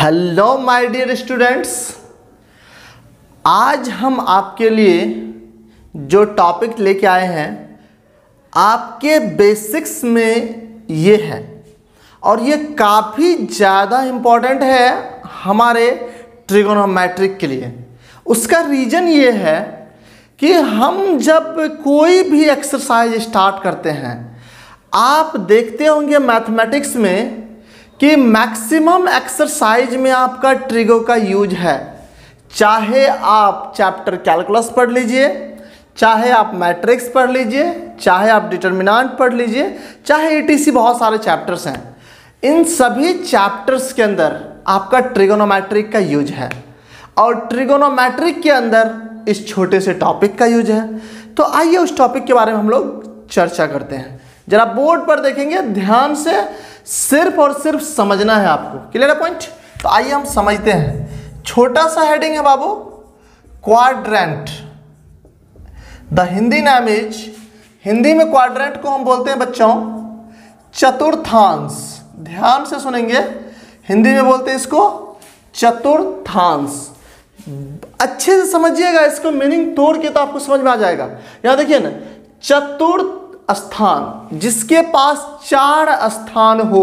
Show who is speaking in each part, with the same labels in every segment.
Speaker 1: Hello my dear students, आज हम आपके लिए जो टॉपिक लेके आए हैं आपके बेसिक्स में ये है और ये काफ़ी ज़्यादा इम्पॉर्टेंट है हमारे ट्रिगोनोमेट्रिक के लिए। उसका रीज़न ये है कि हम जब कोई भी एक्सरसाइज स्टार्ट करते हैं, आप देखते होंगे मैथमेटिक्स में कि मैक्सिमम एक्सरसाइज में आपका ट्रिगो का यूज है। चाहे आप चैप्टर कैलकुलस पढ़ लीजिए, चाहे आप मैट्रिक्स पढ़ लीजिए, चाहे आप डिटर्मिनेंट पढ़ लीजिए, चाहे ईटीसी, बहुत सारे चैप्टर्स हैं। इन सभी चैप्टर्स के अंदर आपका ट्रिगोनोमेट्रिक का यूज है और ट्रिगोनोमेट्रिक के अंदर इस छोटे से टॉपिक का यूज है। तो आइए उस टॉपिक के बारे में हम लोग चर्चा करते हैं। जरा बोर्ड पर देखेंगे, ध्यान से सिर्फ और सिर्फ समझना है आपको। क्लियर है पॉइंट? तो आइए हम समझते हैं। छोटा सा हेडिंग है बाबू, quadrant. The Hindi name is, Hindi में क्वाड्रेंट को हम बोलते हैं बच्चों चतुर्थांश। ध्यान से सुनेंगे, हिंदी में बोलते हैं इसको चतुर्थांश। अच्छे से समझिएगा, इसको मीनिंग तोड़ के तो आपको समझ में आ जाएगा। यहां देखिए ना, चतुर्थ स्थान, जिसके पास 4 स्थान हो।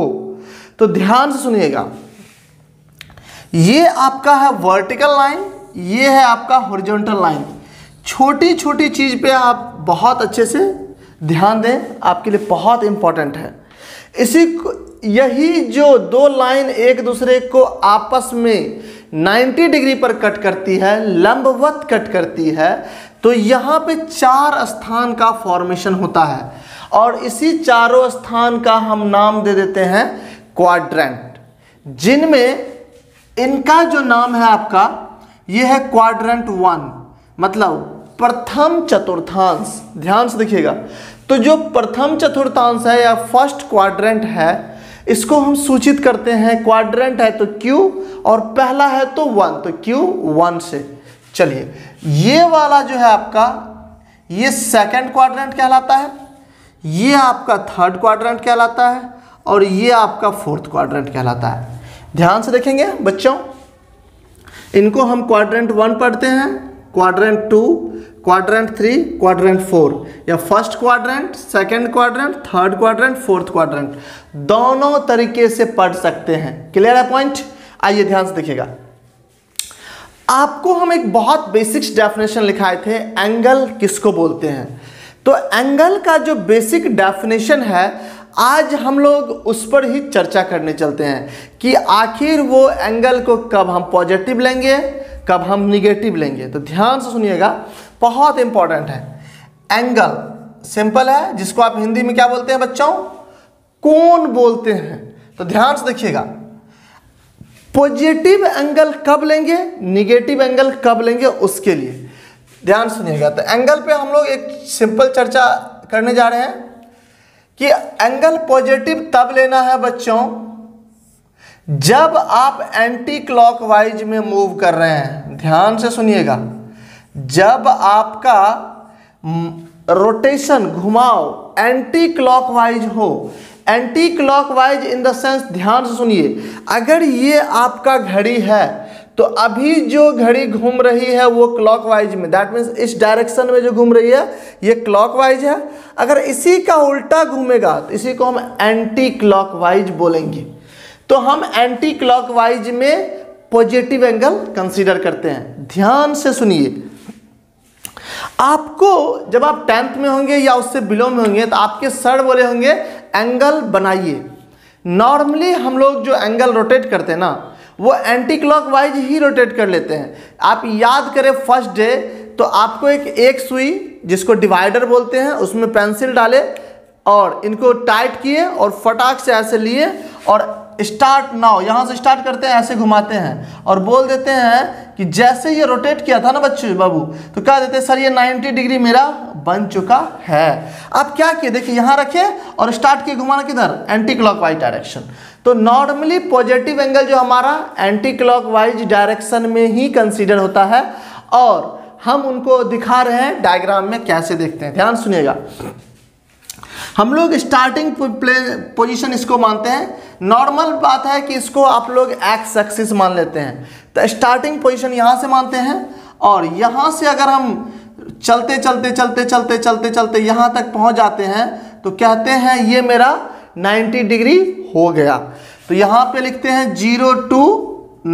Speaker 1: तो ध्यान से सुनिएगा, ये आपका है वर्टिकल लाइन, ये है आपका हॉरिजॉन्टल लाइन। छोटी छोटी चीज पे आप बहुत अच्छे से ध्यान दें, आपके लिए बहुत इंपॉर्टेंट है। यही जो दो लाइन एक दूसरे को आपस में 90 डिग्री पर कट करती है, लंबवत कट करती है, तो यहाँ पे 4 स्थान का फॉर्मेशन होता है और इसी चारों स्थान का हम नाम दे देते हैं क्वाड्रेंट, जिनमें इनका जो नाम है आपका, ये है क्वाड्रेंट 1, मतलब प्रथम चतुर्थांश। ध्यान से देखिएगा, तो जो प्रथम चतुर्थांश है या फर्स्ट क्वाड्रेंट है, इसको हम सूचित करते हैं, क्वाड्रेंट है तो Q और पहला है तो 1, तो Q1 से। चलिए, ये वाला जो है आपका, ये सेकंड क्वाड्रेंट कहलाता है, ये आपका थर्ड क्वाड्रेंट कहलाता है और ये आपका फोर्थ क्वाड्रेंट कहलाता है। ध्यान से देखेंगे बच्चों, इनको हम क्वाड्रेंट 1 पढ़ते हैं, क्वाड्रेंट 2, क्वाड्रेंट 3, क्वाड्रेंट 4, या first quadrant, second quadrant, third quadrant, fourth quadrant, दोनों तरीके से पढ़ सकते हैं। क्लियर है पॉइंट? आइए ध्यान से देखिएगा, आपको हम एक बहुत बेसिक्स डेफिनेशन लिखाए थे, एंगल किसको बोलते हैं। तो एंगल का जो बेसिक डेफिनेशन है, आज हम लोग उस पर ही चर्चा करने चलते हैं कि आखिर वो एंगल को कब हम पॉजिटिव लेंगे, कब हम निगेटिव लेंगे। तो ध्यान से सुनिएगा, बहुत इंपॉर्टेंट है। एंगल सिंपल है, जिसको आप हिंदी में क्या बोलते हैं बच्चों? कोण बोलते हैं। तो ध्यान से देखिएगा, पॉजिटिव एंगल कब लेंगे, निगेटिव एंगल कब लेंगे, उसके लिए ध्यान सुनिएगा। तो एंगल पे हम लोग एक सिंपल चर्चा करने जा रहे हैं कि एंगल पॉजिटिव तब लेना है बच्चों जब आप एंटी क्लॉकवाइज में मूव कर रहे हैं। ध्यान से सुनिएगा, जब आपका रोटेशन, घुमाव एंटी क्लॉकवाइज हो। Anti clockwise in the sense, ध्यान से सुनिए, अगर ये आपका घड़ी है तो अभी जो घड़ी घूम रही है वो क्लॉकवाइज में, दैट मीन्स इस डायरेक्शन में जो घूम रही है ये क्लॉकवाइज है। अगर इसी का उल्टा घूमेगा तो इसी को हम एंटी क्लॉकवाइज बोलेंगे। तो हम एंटी क्लॉकवाइज में पॉजिटिव एंगल कंसीडर करते हैं। ध्यान से सुनिए, आपको जब आप 10th में होंगे या उससे बिलो में होंगे तो आपके सर बोले होंगे एंगल बनाइए। नॉर्मली हम लोग जो एंगल रोटेट करते हैं ना, वो एंटी क्लॉकवाइज ही रोटेट कर लेते हैं। आप याद करें फर्स्ट डे, तो आपको एक सुई, जिसको डिवाइडर बोलते हैं, उसमें पेंसिल डाले और इनको टाइट किए और फटाक से ऐसे लिए और स्टार्ट नाउ, यहाँ से स्टार्ट करते हैं, ऐसे घुमाते हैं और बोल देते हैं कि जैसे ये रोटेट किया था ना बच्चों बाबू, तो क्या देते हैं, सर ये 90 डिग्री मेरा बन चुका है। आप क्या किए, देखिए यहाँ रखे और स्टार्ट किए घुमाना किधर, एंटी क्लॉकवाइज डायरेक्शन। तो नॉर्मली पॉजिटिव एंगल जो हमारा एंटी क्लॉकवाइज डायरेक्शन में ही कंसीडर होता है और हम उनको दिखा रहे हैं डायग्राम में, कैसे देखते हैं। ध्यान सुनिएगा, हम लोग स्टार्टिंग पोजीशन इसको मानते हैं। नॉर्मल बात है कि इसको आप लोग एक्स एक्सिस मान लेते हैं। तो स्टार्टिंग पोजीशन यहाँ से मानते हैं और यहाँ से अगर हम चलते चलते चलते चलते चलते चलते यहाँ तक पहुँच जाते हैं तो कहते हैं ये मेरा 90 डिग्री हो गया। तो यहाँ पे लिखते हैं 0 to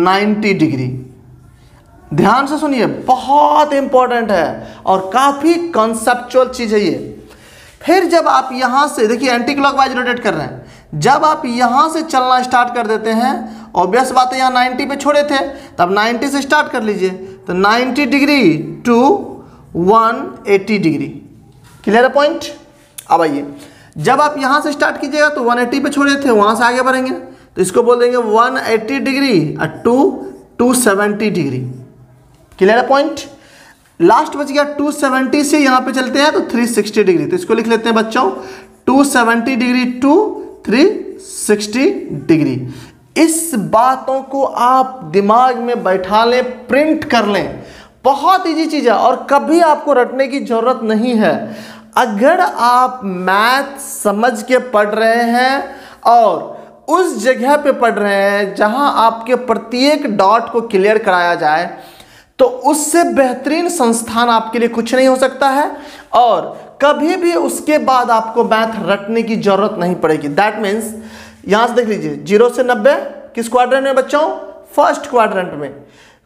Speaker 1: 90 डिग्री। ध्यान से सुनिए, बहुत इंपॉर्टेंट है और काफ़ी कॉन्सेप्चुअल चीज़ है ये। फिर जब आप यहाँ से देखिए एंटी क्लॉकवाइज रोटेट कर रहे हैं, जब आप यहाँ से चलना स्टार्ट कर देते हैं, ऑब्वियस बात है यहाँ 90 पे छोड़े थे, तब 90 से स्टार्ट कर लीजिए। तो 90 डिग्री टू 180 डिग्री। क्लियर है पॉइंट? अब आइए, जब आप यहाँ से स्टार्ट कीजिएगा तो 180 पे छोड़े थे, वहाँ से आगे बढ़ेंगे तो इसको बोल देंगे 180 डिग्री टू 270 डिग्री। क्लियर है पॉइंट? लास्ट बच गया 270 से यहाँ पे चलते हैं तो 360 डिग्री। तो इसको लिख लेते हैं बच्चों 270 डिग्री टू 360 डिग्री। इस बातों को आप दिमाग में बैठा लें, प्रिंट कर लें। बहुत इजी चीज़ है और कभी आपको रटने की जरूरत नहीं है। अगर आप मैथ समझ के पढ़ रहे हैं और उस जगह पे पढ़ रहे हैं जहां आपके प्रत्येक डॉट को क्लियर कराया जाए, तो उससे बेहतरीन संस्थान आपके लिए कुछ नहीं हो सकता है और कभी भी उसके बाद आपको मैथ रटने की जरूरत नहीं पड़ेगी। दैट मीन्स यहां से देख लीजिए 0 से 90 किस क्वाड्रेंट में बच्चों? फर्स्ट क्वाड्रेंट में।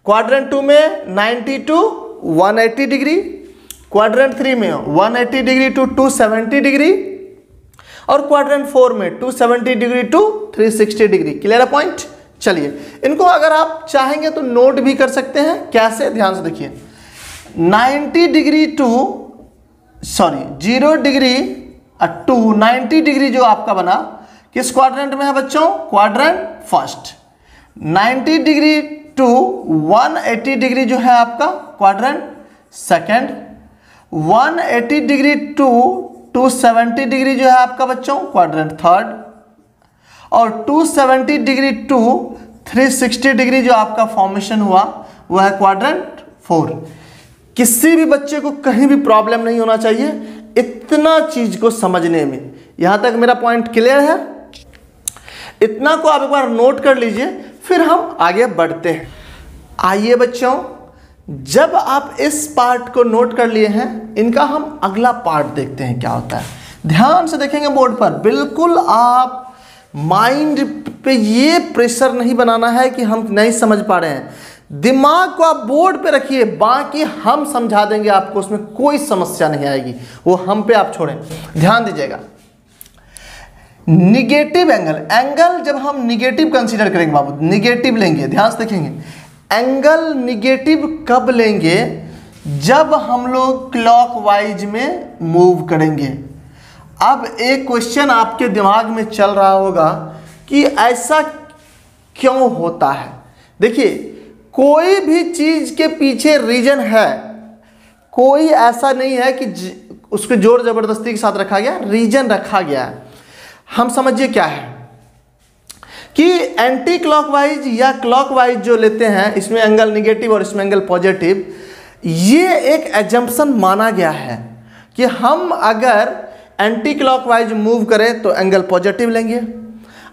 Speaker 1: क्वाड्रेंट 2 में 90 टू 180 डिग्री, क्वाड्रेंट 3 में 180 डिग्री टू 270 डिग्री और क्वाड्रेंट 4 में 270 डिग्री टू 360 डिग्री। क्लियर है पॉइंट? चलिए, इनको अगर आप चाहेंगे तो नोट भी कर सकते हैं। कैसे? ध्यान से देखिए, 0 डिग्री टू 90 डिग्री जो आपका बना किस क्वाड्रेंट में है बच्चों? Quadrant first. 90 degree to 180 degree जो है आपका quadrant second. 180 degree to 270 degree जो है आपका बच्चों क्वाड्रेंट थर्ड। और 270 डिग्री टू 360 डिग्री जो आपका फॉर्मेशन हुआ वह है क्वाड्रेंट 4। किसी भी बच्चे को कहीं भी प्रॉब्लम नहीं होना चाहिए इतना चीज को समझने में। यहां तक मेरा पॉइंट क्लियर है? इतना को आप एक बार नोट कर लीजिए, फिर हम आगे बढ़ते हैं। आइए बच्चों, जब आप इस पार्ट को नोट कर लिए हैं, इनका हम अगला पार्ट देखते हैं क्या होता है। ध्यान से देखेंगे बोर्ड पर, बिल्कुल आप माइंड पे ये प्रेशर नहीं बनाना है कि हम नहीं समझ पा रहे हैं। दिमाग को आप बोर्ड पे रखिए, बाकी हम समझा देंगे आपको, उसमें कोई समस्या नहीं आएगी, वो हम पे आप छोड़ें। ध्यान दीजिएगा, निगेटिव एंगल जब हम निगेटिव कंसीडर करेंगे बाबू, निगेटिव लेंगे। ध्यान से देखेंगे, एंगल निगेटिव कब लेंगे? जब हम लोग क्लॉकवाइज में मूव करेंगे। अब एक क्वेश्चन आपके दिमाग में चल रहा होगा कि ऐसा क्यों होता है। देखिए, कोई भी चीज के पीछे रीजन है, कोई ऐसा नहीं है कि उसको जोर जबरदस्ती के साथ रखा गया, रीजन रखा गया है। हम समझिए क्या है कि एंटी क्लॉकवाइज या क्लॉकवाइज जो लेते हैं, इसमें एंगल निगेटिव और इसमें एंगल पॉजिटिव, ये एक एजम्पशन माना गया है कि हम अगर एंटी क्लॉकवाइज मूव करें तो एंगल पॉजिटिव लेंगे,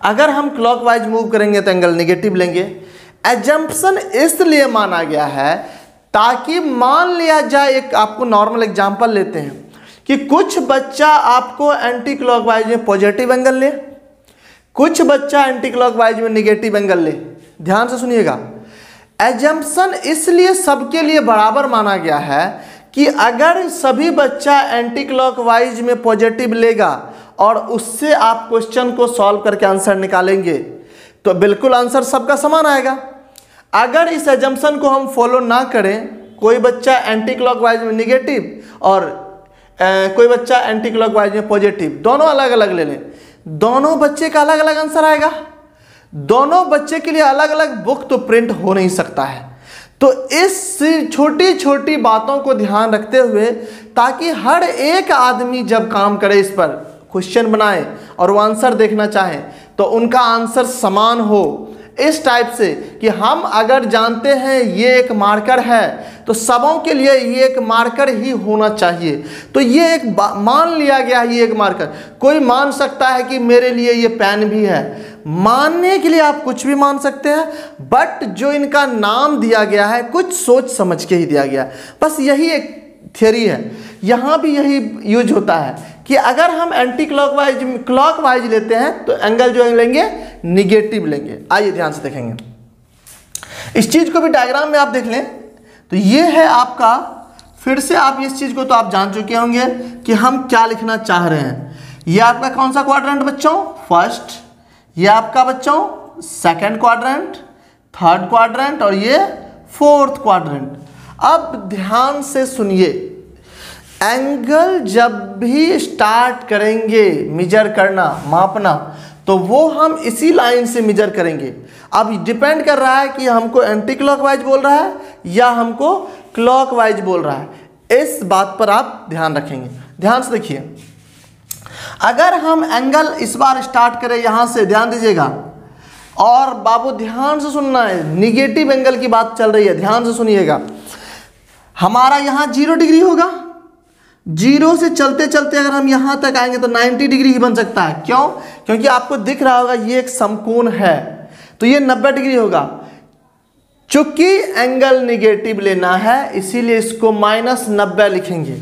Speaker 1: अगर हम क्लॉकवाइज मूव करेंगे तो एंगल निगेटिव लेंगे। एजम्पशन इसलिए माना गया है ताकि मान लिया जाए, एक आपको नॉर्मल एग्जांपल लेते हैं कि कुछ बच्चा आपको एंटी क्लॉकवाइज में पॉजिटिव एंगल ले, कुछ बच्चा एंटी क्लॉकवाइज में निगेटिव एंगल ले। ध्यान से सुनिएगा, एजम्पशन इसलिए सबके लिए बराबर माना गया है कि अगर सभी बच्चा एंटी क्लॉकवाइज में पॉजिटिव लेगा और उससे आप क्वेश्चन को सॉल्व करके आंसर निकालेंगे तो बिल्कुल आंसर सबका समान आएगा। अगर इस एजम्पशन को हम फॉलो ना करें, कोई बच्चा एंटी क्लॉकवाइज में निगेटिव और कोई बच्चा एंटी क्लॉकवाइज में पॉजिटिव, दोनों अलग अलग ले लें, दोनों बच्चे का अलग अलग आंसर आएगा। दोनों बच्चे के लिए अलग अलग बुक तो प्रिंट हो नहीं सकता है। तो इस छोटी छोटी बातों को ध्यान रखते हुए, ताकि हर एक आदमी जब काम करे, इस पर क्वेश्चन बनाए और वो आंसर देखना चाहे, तो उनका आंसर समान हो, इस टाइप से कि हम अगर जानते हैं ये एक मार्कर है तो सबों के लिए ये एक मार्कर ही होना चाहिए। तो ये एक मान लिया गया है, ये एक मार्कर। कोई मान सकता है कि मेरे लिए ये पेन भी है, मानने के लिए आप कुछ भी मान सकते हैं, बट जो इनका नाम दिया गया है कुछ सोच समझ के ही दिया गया है। बस यही एक थियरी है, यहाँ भी यही यूज होता है कि अगर हम एंटी क्लॉकवाइज लेते हैं तो एंगल जो लेंगे निगेटिव लेंगे। आइए ध्यान से देखेंगे, इस चीज को भी डायग्राम में आप देख लें तो ये है आपका, फिर से आप इस चीज को तो आप जान चुके होंगे कि हम क्या लिखना चाह रहे हैं। ये आपका कौन सा क्वाड्रेंट बच्चों? फर्स्ट। ये आपका बच्चों सेकंड क्वाड्रेंट, थर्ड क्वाड्रेंट और ये फोर्थ क्वाड्रेंट। अब ध्यान से सुनिए, एंगल जब भी स्टार्ट करेंगे मेजर करना, मापना, तो वो हम इसी लाइन से मेजर करेंगे। अब डिपेंड कर रहा है कि हमको एंटी क्लॉकवाइज बोल रहा है या हमको क्लॉकवाइज बोल रहा है। इस बात पर आप ध्यान रखेंगे। ध्यान से देखिए, अगर हम एंगल इस बार स्टार्ट करें यहां से, ध्यान दीजिएगा, और बाबू ध्यान से सुनना है, निगेटिव एंगल की बात चल रही है, ध्यान से सुनिएगा। हमारा यहां 0 डिग्री होगा, 0 से चलते चलते अगर हम यहां तक आएंगे तो 90 डिग्री ही बन सकता है। क्यों? क्योंकि आपको दिख रहा होगा ये एक समकोण है, तो ये 90 डिग्री होगा। चूंकि एंगल निगेटिव लेना है इसीलिए इसको -90 लिखेंगे।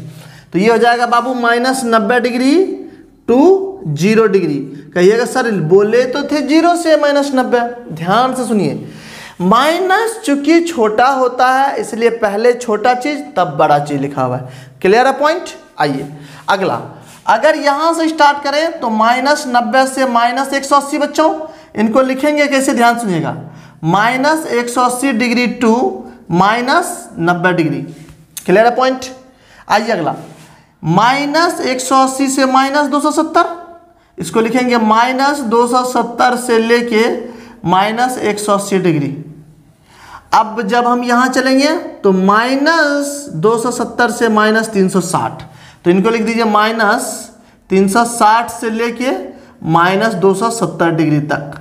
Speaker 1: तो ये हो जाएगा बाबू -90 डिग्री टू 0 डिग्री। कहिएगा सर बोले तो थे 0 से -90। ध्यान से सुनिए, माइनस चूंकि छोटा होता है इसलिए पहले छोटा चीज तब बड़ा चीज लिखा हुआ है। क्लियर है पॉइंट? आइए अगला, अगर यहां से स्टार्ट करें तो -90 से -180 बच्चों, इनको लिखेंगे कैसे? ध्यान सुनिएगा, -180 डिग्री टू -90 डिग्री। क्लियर है पॉइंट? आइए अगला, -180 से -270, इसको लिखेंगे -270 से लेके -180 डिग्री। अब जब हम यहां चलेंगे तो -270 से -360, तो इनको लिख दीजिए -360 से लेके -270 डिग्री तक।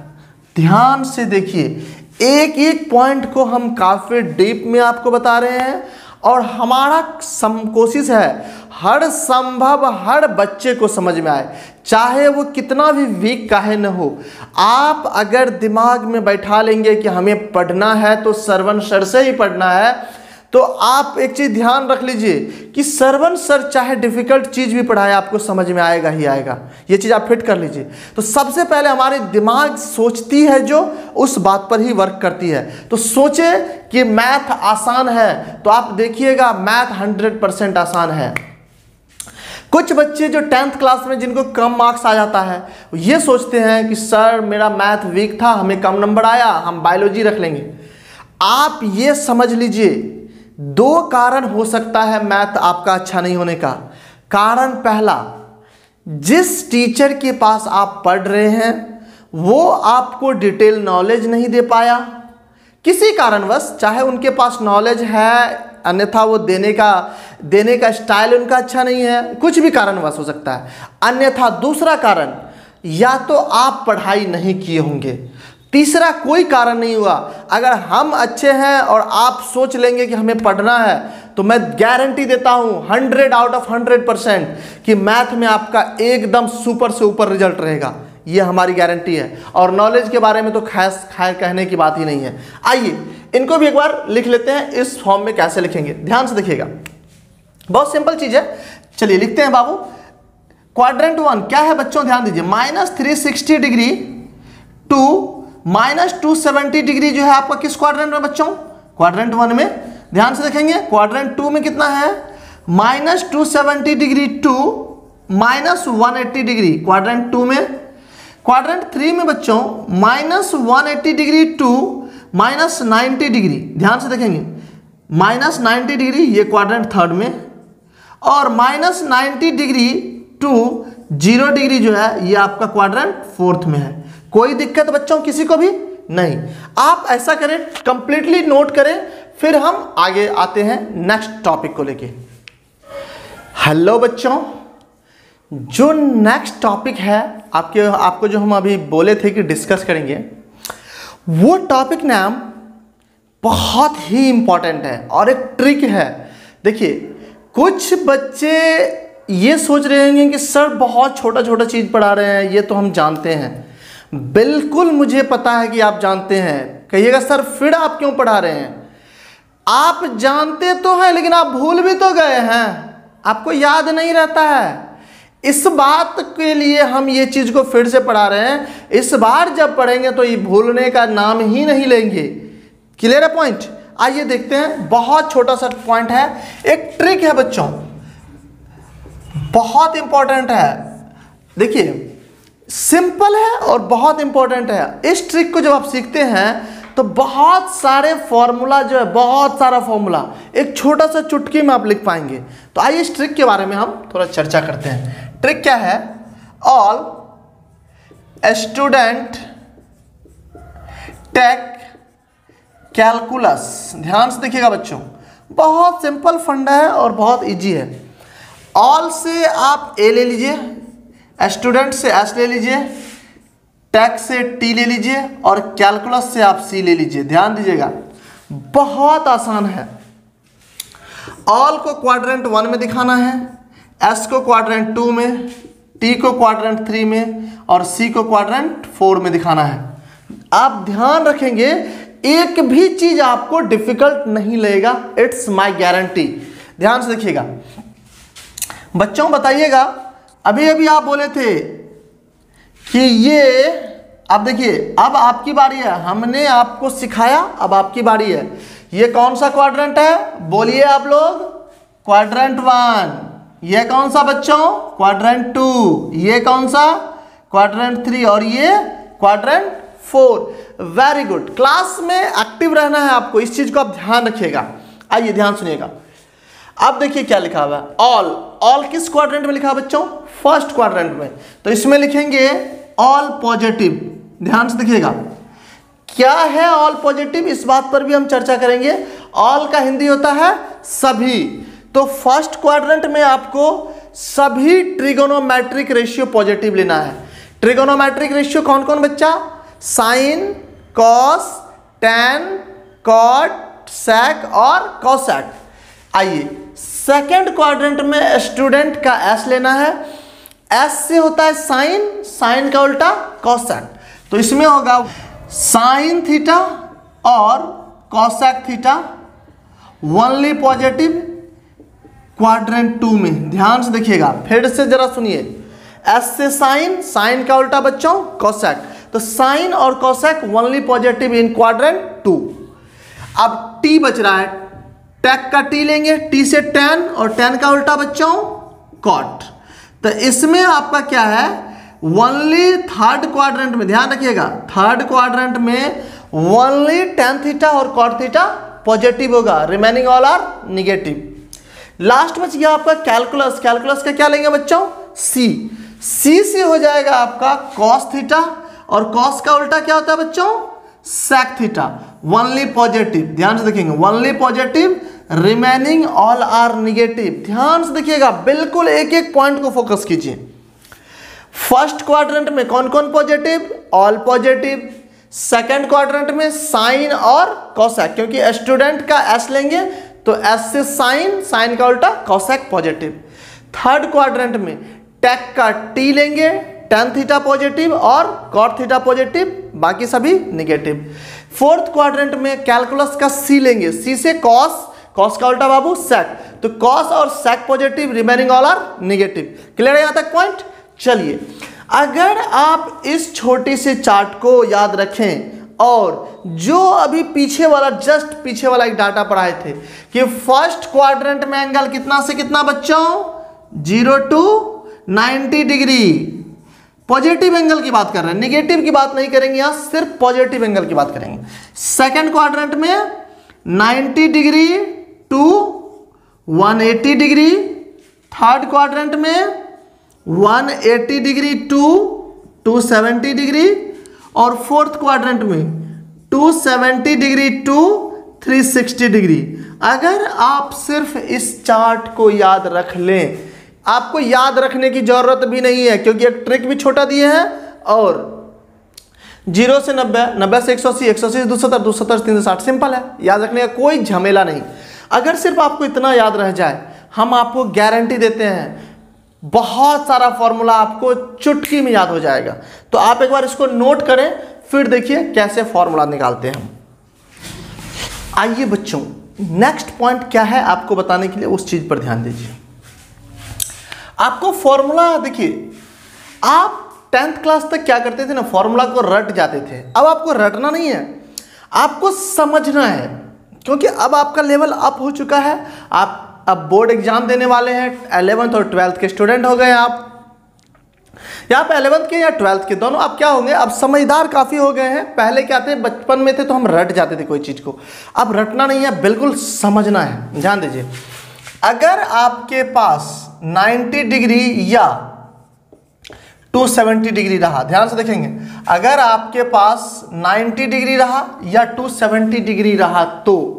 Speaker 1: ध्यान से देखिए, एक एक पॉइंट को हम काफी डीप में आपको बता रहे हैं और हमारा कोशिश है हर संभव हर बच्चे को समझ में आए, चाहे वो कितना भी वीक काहे न हो। आप अगर दिमाग में बैठा लेंगे कि हमें पढ़ना है तो श्रवण सर से ही पढ़ना है, तो आप एक चीज ध्यान रख लीजिए कि श्रवण सर चाहे डिफिकल्ट चीज भी पढ़ाए आपको समझ में आएगा ही आएगा। ये चीज आप फिट कर लीजिए। तो सबसे पहले हमारे दिमाग सोचती है जो उस बात पर ही वर्क करती है। तो सोचे कि मैथ आसान है तो आप देखिएगा मैथ 100% आसान है। कुछ बच्चे जो 10th क्लास में जिनको कम मार्क्स आ जाता है, ये सोचते हैं कि सर मेरा मैथ वीक था, हमें कम नंबर आया, हम बायोलॉजी रख लेंगे। आप ये समझ लीजिए 2 कारण हो सकता है मैथ आपका अच्छा नहीं होने का। कारण पहला, जिस टीचर के पास आप पढ़ रहे हैं वो आपको डिटेल नॉलेज नहीं दे पाया किसी कारणवश, चाहे उनके पास नॉलेज है अन्यथा वो देने का स्टाइल उनका अच्छा नहीं है, कुछ भी कारणवश हो सकता है। अन्यथा दूसरा कारण, या तो आप पढ़ाई नहीं किए होंगे। तीसरा कोई कारण नहीं हुआ। अगर हम अच्छे हैं और आप सोच लेंगे कि हमें पढ़ना है तो मैं गारंटी देता हूं 100 आउट ऑफ 100% कि मैथ में आपका एकदम सुपर से ऊपर रिजल्ट रहेगा। ये हमारी गारंटी है। और नॉलेज के बारे में तो खैर कहने की बात ही नहीं है। आइए इनको भी एक बार लिख लेते हैं, इस फॉर्म में कैसे लिखेंगे ध्यान से देखिएगा। बहुत सिंपल चीज है, चलिए लिखते हैं बाबू। क्वाड्रेंट 1 क्या है बच्चों? ध्यान दीजिए, -360 डिग्री टू -270 डिग्री जो है आपका किस क्वाड्रेंट में बच्चों? क्वाड्रेंट 1 में। ध्यान से देखेंगे क्वाड्रेंट 2 में कितना है? -270 डिग्री टू -180 डिग्री क्वाड्रेंट 2 में। क्वाड्रेंट 3 में बच्चों -180 डिग्री टू -90 डिग्री। ध्यान से देखेंगे -90 डिग्री ये क्वाड्रेंट 3 में, और -90 डिग्री टू 0 डिग्री जो है ये आपका क्वाड्रेंट 4 में है। कोई दिक्कत बच्चों किसी को भी नहीं। आप ऐसा करें, कंप्लीटली नोट करें, फिर हम आगे आते हैं नेक्स्ट टॉपिक को लेके। हेलो बच्चों, जो नेक्स्ट टॉपिक है आपको जो हम अभी बोले थे कि डिस्कस करेंगे, वो टॉपिक नाम बहुत ही इंपॉर्टेंट है और एक ट्रिक है। देखिए, कुछ बच्चे ये सोच रहे होंगे कि सर बहुत छोटा छोटा चीज़ पढ़ा रहे हैं, ये तो हम जानते हैं। बिल्कुल मुझे पता है कि आप जानते हैं। कहिएगा सर फिर आप क्यों पढ़ा रहे हैं? आप जानते तो हैं लेकिन आप भूल भी तो गए हैं, आपको याद नहीं रहता है। इस बात के लिए हम ये चीज़ को फिर से पढ़ा रहे हैं। इस बार जब पढ़ेंगे तो ये भूलने का नाम ही नहीं लेंगे। क्लियर है पॉइंट? आइए देखते हैं। बहुत छोटा सा पॉइंट है, एक ट्रिक है बच्चों, बहुत इंपॉर्टेंट है। देखिए, सिंपल है और बहुत इंपॉर्टेंट है। इस ट्रिक को जब आप सीखते हैं तो बहुत सारे फॉर्मूला जो है, बहुत सारा फॉर्मूला एक छोटा सा चुटकी में आप लिख पाएंगे। तो आइए इस ट्रिक के बारे में हम थोड़ा चर्चा करते हैं। ट्रिक क्या है? All student take calculus. ध्यान से देखिएगा बच्चों, बहुत सिंपल फंडा है और बहुत इजी है। ऑल से आप ए ले लीजिए, स्टूडेंट से एस ले लीजिए, टैक्स से टी ले लीजिए और कैलकुलस से आप सी ले लीजिए। ध्यान दीजिएगा, बहुत आसान है। ऑल को क्वाड्रेंट 1 में दिखाना है, एस को क्वाड्रेंट 2 में, टी को क्वाड्रेंट 3 में और सी को क्वाड्रेंट 4 में दिखाना है। आप ध्यान रखेंगे, एक भी चीज आपको डिफिकल्ट नहीं लगेगा, इट्स माय गारंटी। ध्यान से देखिएगा बच्चों, बताइएगा अभी अभी आप बोले थे कि ये, अब देखिए अब आपकी बारी है। हमने आपको सिखाया, अब आपकी बारी है। ये कौन सा क्वाड्रेंट है? बोलिए आप लोग। क्वाड्रेंट 1। ये कौन सा बच्चों? क्वाड्रेंट 2। ये कौन सा? क्वाड्रेंट 3 और ये क्वाड्रेंट 4। Very good. क्लास में एक्टिव रहना है आपको, इस चीज को आप ध्यान रखिएगा। आइए ध्यान सुनिएगा। अब देखिए क्या लिखा हुआ है, ऑल। ऑल किस क्वाड्रेंट में लिखा है बच्चों? फर्स्ट क्वाड्रेंट में। तो इसमें लिखेंगे ऑल पॉजिटिव। ध्यान से देखिएगा, क्या है ऑल पॉजिटिव, इस बात पर भी हम चर्चा करेंगे। ऑल का हिंदी होता है सभी। तो फर्स्ट क्वाड्रेंट में आपको सभी ट्रिगोनोमेट्रिक रेशियो पॉजिटिव लेना है। ट्रिगोनोमेट्रिक रेशियो कौन कौन बच्चा? साइन, कॉस, टैन, कॉट, सेक और कॉसेक। आइए सेकेंड क्वाड्रेंट में स्टूडेंट का एस लेना है। एस से होता है साइन, साइन का उल्टा कॉसेक। तो इसमें होगा साइन थीटा और cosec theta, only positive quadrant 2 में। ध्यान से देखिएगा, फिर से जरा सुनिए। एस से साइन, साइन का उल्टा बच्चों कॉसेक। तो साइन और cosec only positive in quadrant 2। अब टी बच रहा है, टेक का टी लेंगे, टी से टैन और टैन का उल्टा बच्चों कॉट। तो इसमें आपका क्या है? ओनली थर्ड क्वाड्रेंट में, ध्यान रखिएगा, थर्ड क्वाड्रेंट में ओनली टैन थीटा और कॉट थीटा पॉजिटिव होगा, remaining all are negative. Last बच गया आपका कैलकुलस। कैलकुलस का क्या लेंगे बच्चों? सी। सी से हो जाएगा आपका कॉस थीटा और कॉस का उल्टा क्या होता है बच्चों? Sec theta, only positive. ध्यान से देखेंगे, only positive, remaining all are negative. ध्यान से देखिएगा, बिल्कुल एक एक पॉइंट को फोकस कीजिए। फर्स्ट क्वाड्रेंट में कौन कौन positive? All positive. Second quadrant में साइन और कॉसेक, क्योंकि स्टूडेंट का एस लेंगे तो एस से साइन, साइन का उल्टा कॉसेक पॉजिटिव। थर्ड क्वाड्रेंट में टेक का टी लेंगे, टैन थीटा पॉजिटिव और कॉट थीटा पॉजिटिव, बाकी सभी निगेटिव। फोर्थ क्वाड्रेंट में कैलकुलस का सी लेंगे, सी से कॉस, कॉस का उल्टा बाबू सेक। तो कॉस और sec positive, remaining all are negative. Clear है यहां तक पॉइंट? चलिए, अगर आप इस छोटी से चार्ट को याद रखें और जो अभी पीछे वाला, जस्ट पीछे वाला एक डाटा पढ़ाए थे कि फर्स्ट क्वाड्रेंट में एंगल कितना से कितना बच्चों? 0 to 90 डिग्री। पॉजिटिव एंगल की बात कर रहे हैं, निगेटिव की बात नहीं करेंगे, यहां सिर्फ पॉजिटिव एंगल की बात करेंगे। सेकंड क्वाड्रेंट में 90 degree to 180 degree, third quadrant में 180 डिग्री टू 270 डिग्री और फोर्थ क्वाड्रेंट में 270 डिग्री टू 360 डिग्री। अगर आप सिर्फ इस चार्ट को याद रख लें, आपको याद रखने की जरूरत भी नहीं है क्योंकि एक ट्रिक भी छोटा दिए हैं और 0 से 90, 90 से 180, 180 से 270, 270 से 360, सिंपल है, याद रखने का कोई झमेला नहीं। अगर सिर्फ आपको इतना याद रह जाए, हम आपको गारंटी देते हैं बहुत सारा फॉर्मूला आपको चुटकी में याद हो जाएगा। तो आप एक बार इसको नोट करें, फिर देखिए कैसे फॉर्मूला निकालते हैं हम। आइए बच्चों, नेक्स्ट पॉइंट क्या है आपको बताने के लिए, उस चीज पर ध्यान दीजिए। आपको फॉर्मूला देखिए, आप 10th क्लास तक क्या करते थे ना, फॉर्मूला को रट जाते थे। अब आपको रटना नहीं है, आपको समझना है, क्योंकि अब आपका लेवल अप हो चुका है। आप अब बोर्ड एग्जाम देने वाले हैं, 11th और 12th के स्टूडेंट हो गए आप। यहाँ पे 11th के या 12th के दोनों आप क्या होंगे, अब समझदार काफ़ी हो गए हैं। पहले क्या थे, बचपन में थे तो हम रट जाते थे कोई चीज़ को, अब रटना नहीं है, बिल्कुल समझना है। ध्यान दीजिए, अगर आपके पास 90 डिग्री या 270 डिग्री रहा, ध्यान से देखेंगे, अगर आपके पास 90 डिग्री रहा या 270 डिग्री रहा, तो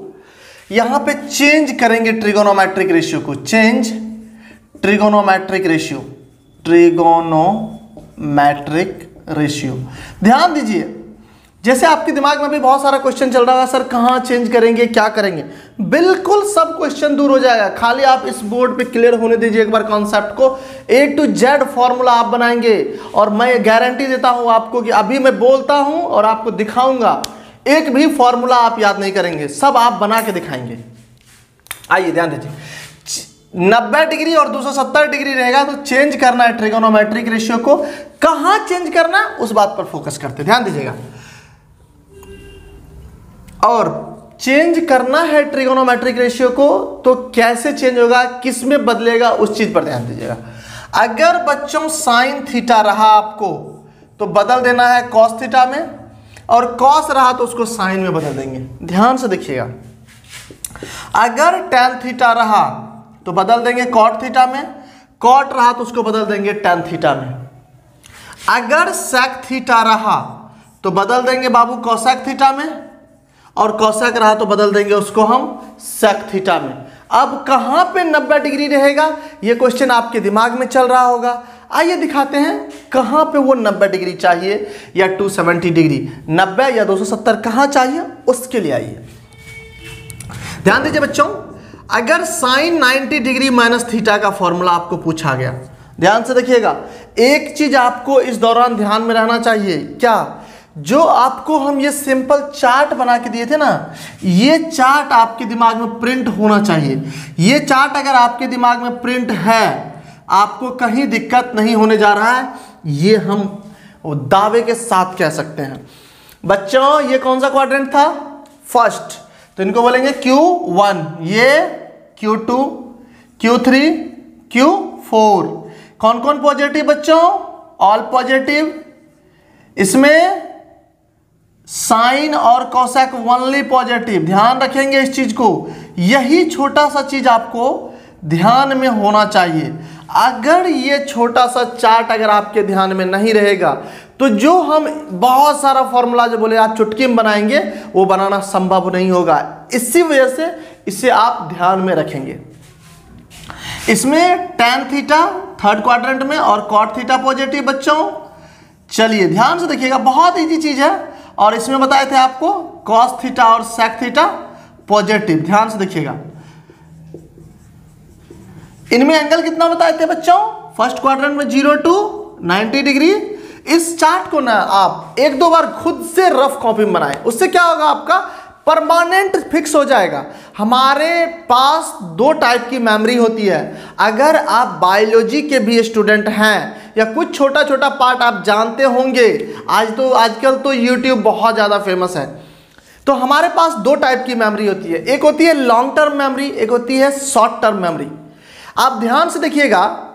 Speaker 1: यहां पे चेंज करेंगे ट्रिगोनोमेट्रिक रेशियो को, change trigonometric ratio, trigonometric ratio. ध्यान दीजिए, जैसे आपके दिमाग में भी बहुत सारा क्वेश्चन चल रहा है, सर कहाँ चेंज करेंगे, क्या करेंगे, बिल्कुल सब क्वेश्चन दूर हो जाएगा। खाली आप इस बोर्ड पे क्लियर होने दीजिए एक बार कॉन्सेप्ट को, A to Z फॉर्मूला आप बनाएंगे। और मैं गारंटी देता हूं आपको कि अभी मैं बोलता हूं और आपको दिखाऊंगा, एक भी फॉर्मूला आप याद नहीं करेंगे, सब आप बना के दिखाएंगे। आइए ध्यान दीजिए, 90 डिग्री और 270 डिग्री रहेगा तो चेंज करना है ट्रिगोनोमेट्रिक रेशियो को। कहां चेंज करना है उस बात पर फोकस करते, ध्यान दीजिएगा। और चेंज करना है ट्रिगोनोमेट्रिक रेशियो को, तो कैसे चेंज होगा, किस में बदलेगा, उस चीज पर ध्यान दीजिएगा। अगर बच्चों साइन थीटा रहा आपको, तो बदल देना है कॉस थीटा में, और कॉस रहा तो उसको साइन में बदल देंगे। ध्यान से देखिएगा, अगर टैन थीटा रहा तो बदल देंगे कॉट थीटा में, कॉट रहा तो उसको बदल देंगे टैन थीटा में। अगर सेक थीटा रहा तो बदल देंगे बाबू कोसेक थीटा में, और कोसेक रहा तो बदल देंगे उसको हम सेक थीटा में। अब कहां पे 90 डिग्री रहेगा, ये क्वेश्चन आपके दिमाग में चल रहा होगा। आइए दिखाते हैं कहां पे वो 90 डिग्री चाहिए या 270 डिग्री, 90 या 270 कहां चाहिए, उसके लिए आइए ध्यान दीजिए बच्चों। अगर साइन 90 डिग्री माइनस थीटा का फॉर्मूला आपको पूछा गया, ध्यान से देखिएगा, एक चीज आपको इस दौरान ध्यान में रहना चाहिए, क्या, जो आपको हम ये सिंपल चार्ट बना के दिए थे ना, ये चार्ट आपके दिमाग में प्रिंट होना चाहिए। ये चार्ट अगर आपके दिमाग में प्रिंट है, आपको कहीं दिक्कत नहीं होने जा रहा है, ये हम दावे के साथ कह सकते हैं। बच्चों ये कौन सा क्वाड्रेंट था, फर्स्ट, तो इनको बोलेंगे Q1, ये Q2, Q3, Q4। कौन कौन पॉजिटिव बच्चों, ऑल पॉजिटिव। इसमें साइन और कोसेक ओनली पॉजिटिव, ध्यान रखेंगे इस चीज को। यही छोटा सा चीज आपको ध्यान में होना चाहिए। अगर ये छोटा सा चार्ट अगर आपके ध्यान में नहीं रहेगा, तो जो हम बहुत सारा फॉर्मूला जो बोले आप चुटकी में बनाएंगे, वो बनाना संभव नहीं होगा। इसी वजह से इसे आप ध्यान में रखेंगे। इसमें टैन थीटा थर्ड क्वाड्रेंट में और कॉट थीटा पॉजिटिव बच्चों। चलिए ध्यान से देखिएगा, बहुत इजी चीज है। और इसमें बताए थे आपको कॉस थीटा और सेक थीटा पॉजिटिव, ध्यान से देखिएगा। इनमें एंगल कितना बताए थे बच्चों, फर्स्ट क्वाड्रेंट में 0 to 90 डिग्री। इस चार्ट को ना आप एक दो बार खुद से रफ कॉपी में बनाएं, उससे क्या होगा, आपका परमानेंट फिक्स हो जाएगा। हमारे पास दो टाइप की मेमोरी होती है। अगर आप बायोलॉजी के भी स्टूडेंट हैं या कुछ छोटा छोटा पार्ट आप जानते होंगे, आजकल तो यूट्यूब बहुत ज़्यादा फेमस है, तो हमारे पास दो टाइप की मेमोरी होती है। एक होती है लॉन्ग टर्म मेमोरी, एक होती है शॉर्ट टर्म मेमोरी। आप ध्यान से देखिएगा,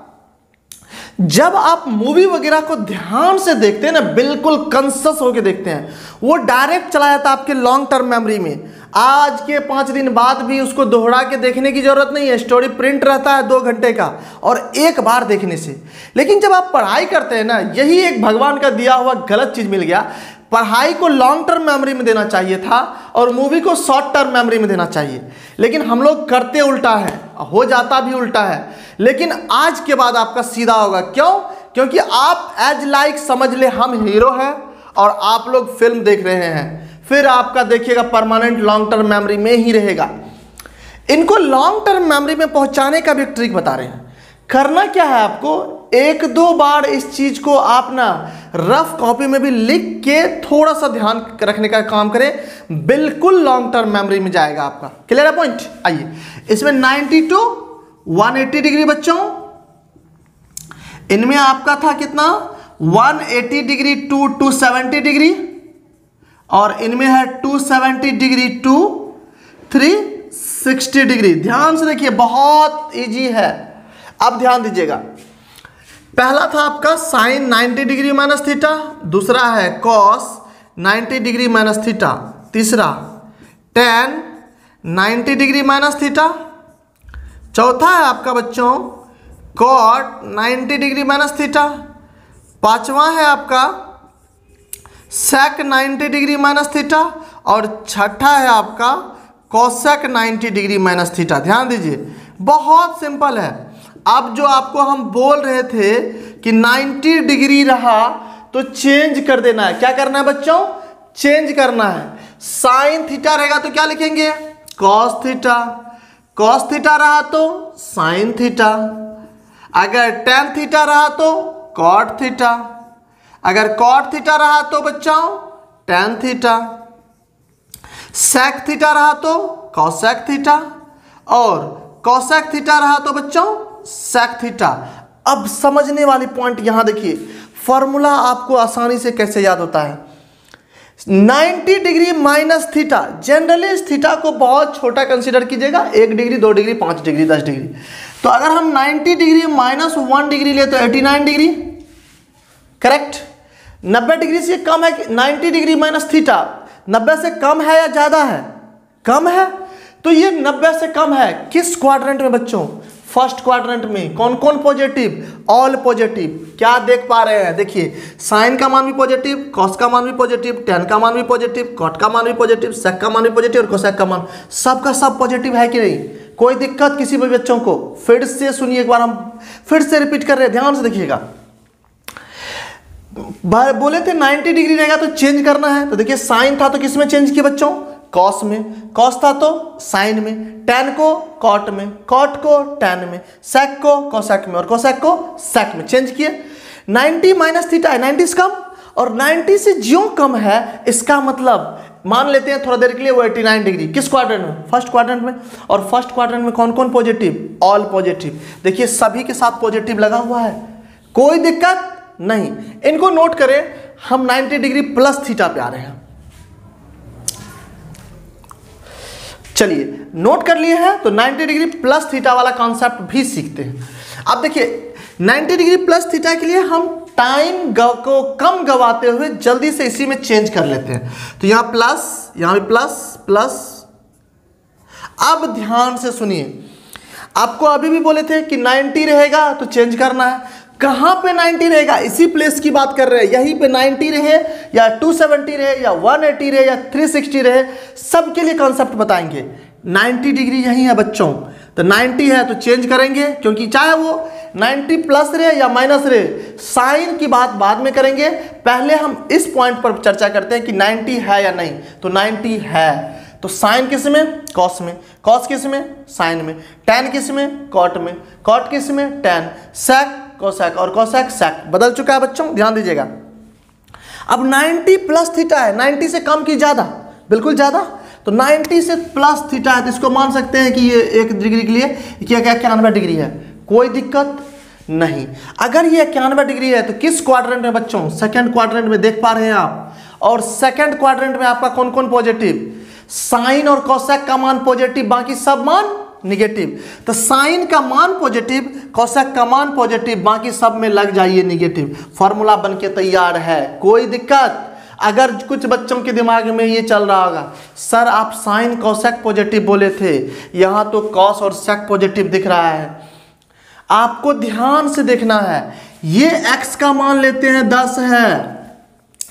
Speaker 1: जब आप मूवी वगैरह को ध्यान से देखते हैं ना, बिल्कुल कंसस होकर देखते हैं, वो डायरेक्ट चला जाता है आपके लॉन्ग टर्म मेमोरी में। आज के 5 दिन बाद भी उसको दोहरा के देखने की जरूरत नहीं है, स्टोरी प्रिंट रहता है 2 घंटे का और एक बार देखने से। लेकिन जब आप पढ़ाई करते हैं ना, यही एक भगवान का दिया हुआ गलत चीज मिल गया। पढ़ाई को लॉन्ग टर्म मेमोरी में देना चाहिए था और मूवी को शॉर्ट टर्म मेमोरी में देना चाहिए, लेकिन हम लोग करते उल्टा है, हो जाता भी उल्टा है। लेकिन आज के बाद आपका सीधा होगा। क्यों? क्योंकि आप एज लाइक समझ ले हम हीरो हैं और आप लोग फिल्म देख रहे हैं, फिर आपका देखिएगा परमानेंट लॉन्ग टर्म मेमोरी में ही रहेगा। इनको लॉन्ग टर्म मेमोरी में पहुंचाने का भी एक ट्रिक बता रहे हैं। करना क्या है आपको, एक दो बार इस चीज को आप ना रफ कॉपी में भी लिख के थोड़ा सा ध्यान रखने का काम करें, बिल्कुल लॉन्ग टर्म मेमोरी में जाएगा आपका। क्लियर है पॉइंट? आइए, इसमें 90 to 180 डिग्री बच्चों, इनमें आपका था कितना 180 डिग्री टू 270 डिग्री, और इनमें है 270 डिग्री टू 360 डिग्री। ध्यान से देखिए, बहुत इजी है। अब ध्यान दीजिएगा, पहला था आपका साइन 90 डिग्री माइनस थीटा, दूसरा है कॉस 90 डिग्री माइनस थीटा, तीसरा टेन 90 डिग्री माइनस थीटा, चौथा है आपका बच्चों कॉट 90 डिग्री माइनस थीटा, पांचवा है आपका सेक 90 डिग्री माइनस थीटा, और छठा है आपका कोसेक 90 डिग्री माइनस थीटा। ध्यान दीजिए, बहुत सिंपल है। अब जो आपको हम बोल रहे थे कि 90 डिग्री रहा तो चेंज कर देना है। क्या करना है बच्चों? चेंज करना है। साइन थीटा रहेगा तो क्या लिखेंगे? Cos theta. कॉस थीटा रहा तो साइन थीटा। अगर टेन थीटा रहा तो कॉट थीटा। अगर कॉट थीटा रहा तो बच्चों टेन थीटा। सेक थीटा रहा तो कॉसेक थीटा, और कॉसेक थीटा रहा तो बच्चों सेक थीटा। अब समझने वाली पॉइंट यहां देखिए, फॉर्मूला आपको आसानी से कैसे याद होता है। 90 डिग्री माइनस थीटा, जनरली इस थीटा को बहुत छोटा कंसीडर कीजिएगा, 1 डिग्री 2 डिग्री 5 डिग्री 10 डिग्री। तो अगर हम 90 डिग्री माइनस 1 डिग्री ले तो 89 डिग्री, करेक्ट। 90 डिग्री से कम है, 90 डिग्री माइनस थीटा 90 से कम है या ज्यादा है? कम है। तो ये 90 से कम है किस क्वाड्रेंट में बच्चों? फर्स्ट क्वाड्रेंट में। कौन कौन पॉजिटिव? All positive. क्या देख पा रहे हैं? देखिए, साइन का मान भी पॉजिटिव, कॉस का मान भी पॉजिटिव, टेन का मान भी पॉजिटिव, कॉट का मान भी पॉजिटिव, सेक का मान भी पॉजिटिव, और कोसेक का मान, सबका सब पॉजिटिव है कि नहीं? कोई दिक्कत किसी भी बच्चों को? फिर से सुनिए, एक बार हम फिर से रिपीट कर रहे हैं, ध्यान से देखिएगा। बोले थे 90 डिग्री रहेगा तो चेंज करना है, तो देखिए साइन था तो किस में चेंज किया बच्चों? कॉस में। कॉस था तो साइन में, टेन को कॉट में, कॉट को टेन में, सेक को कोसेक में, और कोसेक को सेक में चेंज किए। 90 माइनस थीटा है, 90 से कम, और 90 से ज्यों कम है इसका मतलब मान लेते हैं थोड़ा देर के लिए वो 89 डिग्री। किस क्वाड्रेंट में? फर्स्ट क्वाड्रेंट में। और फर्स्ट क्वाड्रेंट में कौन कौन पॉजिटिव? All positive. देखिए सभी के साथ पॉजिटिव लगा हुआ है, कोई दिक्कत नहीं। इनको नोट करें, हम 90 डिग्री प्लस थीटा पे आ रहे हैं। चलिए नोट कर लिए हैं, तो 90 डिग्री प्लस थीटा वाला कॉन्सेप्ट भी सीखते हैं। अब देखिए 90 डिग्री प्लस थीटा के लिए हम टाइम को कम गवाते हुए जल्दी से इसी में चेंज कर लेते हैं। तो यहां प्लस, यहां भी प्लस प्लस। अब ध्यान से सुनिए, आपको अभी भी बोले थे कि 90 रहेगा तो चेंज करना है। कहां पे 90 रहेगा? इसी प्लेस की बात कर रहे हैं। यहीं पे 90 रहे या 270 रहे या 180 रहे या 360 रहे, सबके लिए कॉन्सेप्ट बताएंगे। 90 डिग्री यही है बच्चों, तो 90 है तो चेंज करेंगे, क्योंकि चाहे वो 90 प्लस रहे या माइनस रहे, साइन की बात बाद में करेंगे। पहले हम इस पॉइंट पर चर्चा करते हैं कि 90 है या नहीं। तो 90 है, तो साइन किस में? कॉस में। कॉस किस में? साइन में। टेन किस में? कॉट में। कॉट किस में? टेन। सेक कोसेक, और कोसेक सेक। बदल चुका है बच्चों, ध्यान दीजिएगा। अब 90 प्लस थीटा है, 90 से कम की ज्यादा? बिल्कुल ज्यादा। तो 90 से प्लस थीटा है तो इसको मान सकते हैं कि ये 1 डिग्री के लिए क्या 91 डिग्री है, कोई दिक्कत नहीं। अगर ये 91 डिग्री है तो किस क्वाड्रेंट में बच्चों? सेकंड क्वाड्रेंट में देख पा रहे हैं आप। और सेकंड क्वाड्रेंट में आपका कौन कौन पॉजिटिव? साइन और कोसेक का मान पॉजिटिव, बाकी सब मान निगेटिव। तो साइन का मान पॉजिटिव, कोसेक का मान पॉजिटिव, बाकी सब में लग जाइए निगेटिव। फॉर्मूला बनके तैयार है, कोई दिक्कत? अगर कुछ बच्चों के दिमाग में ये चल रहा होगा, सर आप साइन कोसेक पॉजिटिव बोले थे, यहां तो कॉस और सेक पॉजिटिव दिख रहा है। आपको ध्यान से देखना है, ये x का मान लेते हैं 10 है।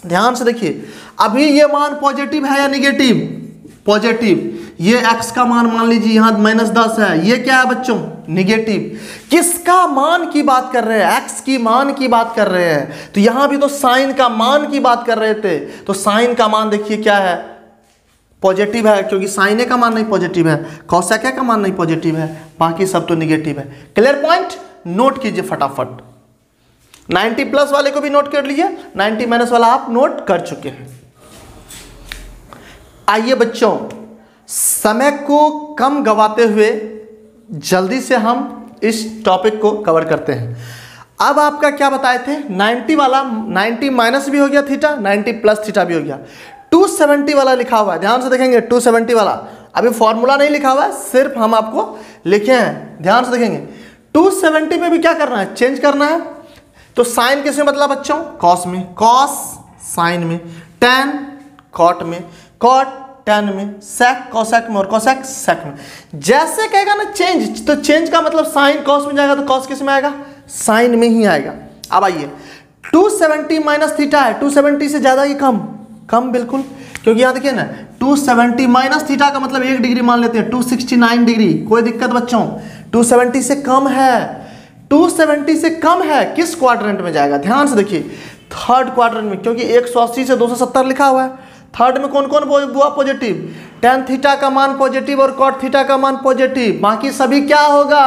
Speaker 1: ध्यान से देखिए, अभी ये मान पॉजिटिव है या निगेटिव? पॉजिटिव। ये x का मान लीजिए यहां -10 है, ये क्या है बच्चों? निगेटिव। किसका मान की बात कर रहे हैं? एक्स की मान की बात कर रहे हैं। तो यहां भी तो साइन का मान की बात कर रहे थे, तो साइन का मान देखिए क्या है, पॉजिटिव है, क्योंकि साइन ए का मान नहीं पॉजिटिव है, कोसेक ए का मान नहीं पॉजिटिव है, बाकी सब तो निगेटिव है। Clear point? नोट कीजिए फटाफट। 90 प्लस वाले को भी नोट कर लीजिए, 90 माइनस वाला आप नोट कर चुके हैं। आइए बच्चों, समय को कम गवाते हुए जल्दी से हम इस टॉपिक को कवर करते हैं। अब आपका क्या बताए थे, 90 वाला, 90 माइनस भी हो गया थीटा, 90 प्लस थीटा भी हो गया। 270 वाला लिखा हुआ है, ध्यान से देखेंगे। 270 वाला अभी फॉर्मूला नहीं लिखा हुआ है, सिर्फ हम आपको लिखे हैं, ध्यान से देखेंगे। 270 में भी क्या करना है, चेंज करना है। तो साइन किस में बदला बच्चों, कॉस में, कॉस साइन में, टैन कॉट में, कॉट टैन में, सेक कोसेक में और कोसेक सेक में। जैसे कहेगा ना चेंज, तो चेंज का मतलब साइन कॉस में जाएगा तो कॉस किस में आएगा, साइन में ही आएगा। अब आइए 270 माइनस थीटा है, 270 से ज्यादा ही कम, कम बिल्कुल, क्योंकि यहां देखिए ना 270 माइनस थीटा का मतलब 1 डिग्री मान लेते हैं, 269 डिग्री। कोई दिक्कत बच्चों, 270 से कम है, 270 से कम है। किस क्वाड्रेंट में जाएगा, ध्यान से देखिए, थर्ड क्वाड्रेंट में, क्योंकि 180 से 270 लिखा हुआ है। थर्ड में कौन कौन हुआ पॉजिटिव, टेन थीटा का मान पॉजिटिव और कॉट थीटा का मान पॉजिटिव, बाकी सभी क्या होगा,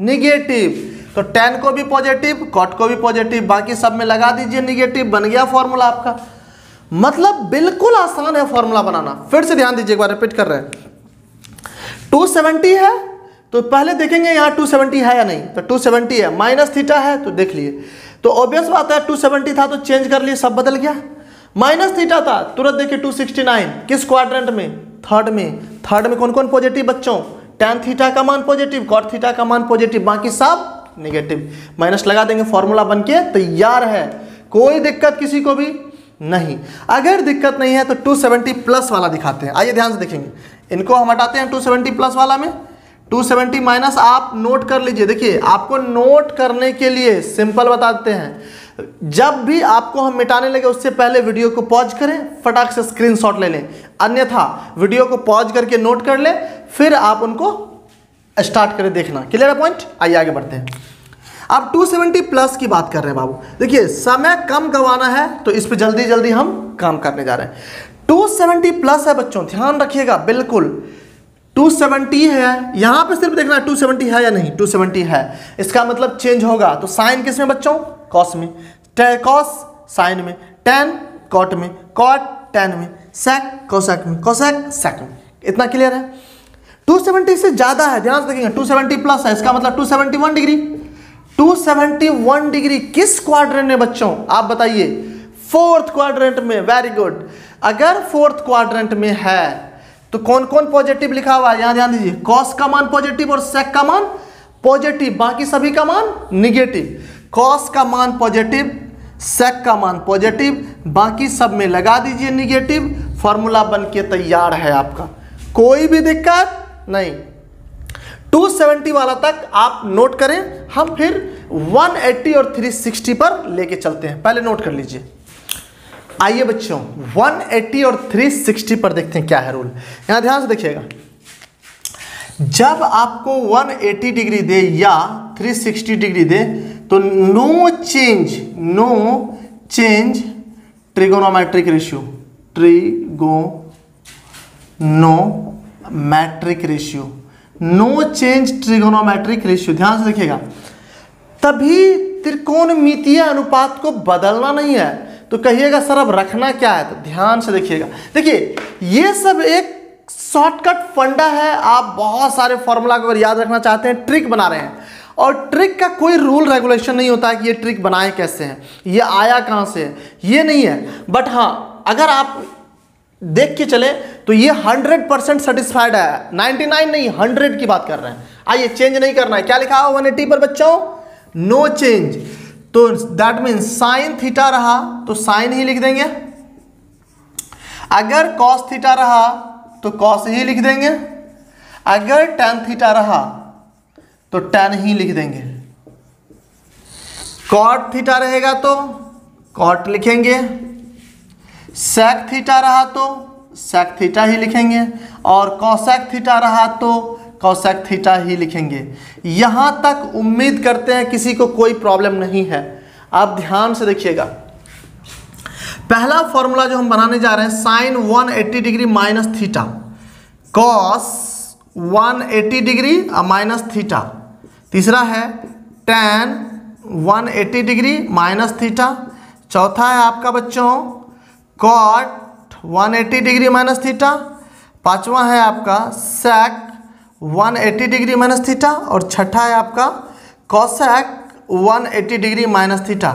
Speaker 1: निगेटिव। तो टेन को भी पॉजिटिव, कॉट को भी पॉजिटिव, बाकी सब में लगा दीजिए निगेटिव, बन गया फॉर्मूला आपका। मतलब बिल्कुल आसान है फॉर्मूला बनाना। फिर से ध्यान दीजिए, एक बार रिपीट कर रहे हैं। 270 है तो पहले देखेंगे यहाँ 270 है या नहीं, तो 270 है, माइनस थीटा है तो देख लिए, तो ऑब्वियस बात है 270 था तो चेंज कर लिए, सब बदल गया। माइनस थीटा था, तुरंत देखिए 269, किस क्वाड्रेंट में, थर्ड में। थर्ड में कौन कौन पॉजिटिव बच्चों, टैन थीटा का मान पॉजिटिव, कॉट थीटा का मान पॉजिटिव, बाकी सब नेगेटिव। माइनस लगा देंगे, फॉर्मूला बनके तैयार है, कोई दिक्कत किसी को भी नहीं। अगर दिक्कत नहीं है तो 270 प्लस वाला दिखाते हैं। आइए ध्यान से देखेंगे, इनको हम हटाते हैं 270 प्लस वाला में, 270 माइनस आप नोट कर लीजिए। देखिए आपको नोट करने के लिए सिंपल बता देते हैं, जब भी आपको हम मिटाने लगे उससे पहले वीडियो को पॉज करें, फटाक से स्क्रीनशॉट ले लें, अन्यथा वीडियो को पॉज करके नोट कर लें, फिर आप उनको स्टार्ट करें देखना। क्लियर है पॉइंट? आइए आगे बढ़ते हैं। अब 270 प्लस की बात कर रहे हैं बाबू। देखिए समय कम गंवाना है तो इस पे जल्दी जल्दी हम काम करने जा रहे हैं। 270 प्लस है बच्चों, ध्यान रखिएगा, बिल्कुल 270 है, यहां पे सिर्फ देखना है 270 है या नहीं, 270 है, इसका मतलब चेंज होगा। तो साइन किस में बच्चों, कॉस में, कॉस साइन में, टैन कॉट में, कॉट टैन में, सेक कोसेक में, कोसेक सेक में। इतना क्लियर है? 270 से ज्यादा है, ध्यान से देखेंगे, 270 प्लस है, इसका मतलब 271 डिग्री। 271 डिग्री किस क्वाड्रेंट में बच्चों, आप बताइए? फोर्थ क्वाड्रेंट में। Very good. अगर फोर्थ क्वाड्रेंट में है तो कौन कौन पॉजिटिव लिखा हुआ है, यहां ध्यान दीजिए, कॉस का मान पॉजिटिव और सेक का मान पॉजिटिव, बाकी सभी का मान निगेटिव। कॉस का मान पॉजिटिव, सेक का मान पॉजिटिव, बाकी सब में लगा दीजिए निगेटिव, फॉर्मूला बन के तैयार है आपका, कोई भी दिक्कत नहीं। 270 वाला तक आप नोट करें, हम फिर 180 और 360 पर लेके चलते हैं, पहले नोट कर लीजिए। आइए बच्चों 180 और 360 पर देखते हैं क्या है रूल। यहां ध्यान से देखिएगा, जब आपको 180 डिग्री दे या 360 डिग्री दे तो no change trigonometric ratio, no change trigonometric ratio, ध्यान से देखिएगा। तभी त्रिकोणमितीय अनुपात को बदलना नहीं है। तो कहिएगा सर अब रखना क्या है, तो ध्यान से देखिएगा। देखिए ये सब एक शॉर्टकट फंडा है, आप बहुत सारे फॉर्मूला को अगर याद रखना चाहते हैं, ट्रिक बना रहे हैं, और ट्रिक का कोई रूल रेगुलेशन नहीं होता है कि ये ट्रिक बनाए कैसे हैं, ये आया कहाँ से है, ये नहीं है। बट हाँ, अगर आप देख के चले तो ये 100% सेटिस्फाइड है, 99 नहीं 100 की बात कर रहे हैं। आइए चेंज नहीं करना है, क्या लिखा हो 180 पर बच्चों, नो चेंज। तो दैट मीन साइन थीटा रहा तो साइन ही लिख देंगे, अगर कॉस थीटा रहा तो कॉस ही लिख देंगे, अगर टैन थीटा रहा तो टैन ही लिख देंगे, कॉट थीटा रहेगा तो कॉट लिखेंगे, सेक थीटा रहा तो सेक थीटा ही लिखेंगे, और कॉसेक थीटा रहा तो कोसेक थीटा ही लिखेंगे। यहां तक उम्मीद करते हैं किसी को कोई प्रॉब्लम नहीं है। आप ध्यान से देखिएगा, पहला फॉर्मूला जो हम बनाने जा रहे हैं sine 180 degree minus theta, cos 180 degree minus theta. तीसरा है tan 180 डिग्री माइनस थीटा। चौथा है आपका बच्चों कॉट 180 डिग्री माइनस थीटा। पांचवा है आपका सेक 180 डिग्री माइनस थीटा। और छठा है आपका कोसेक 180 डिग्री माइनस थीटा।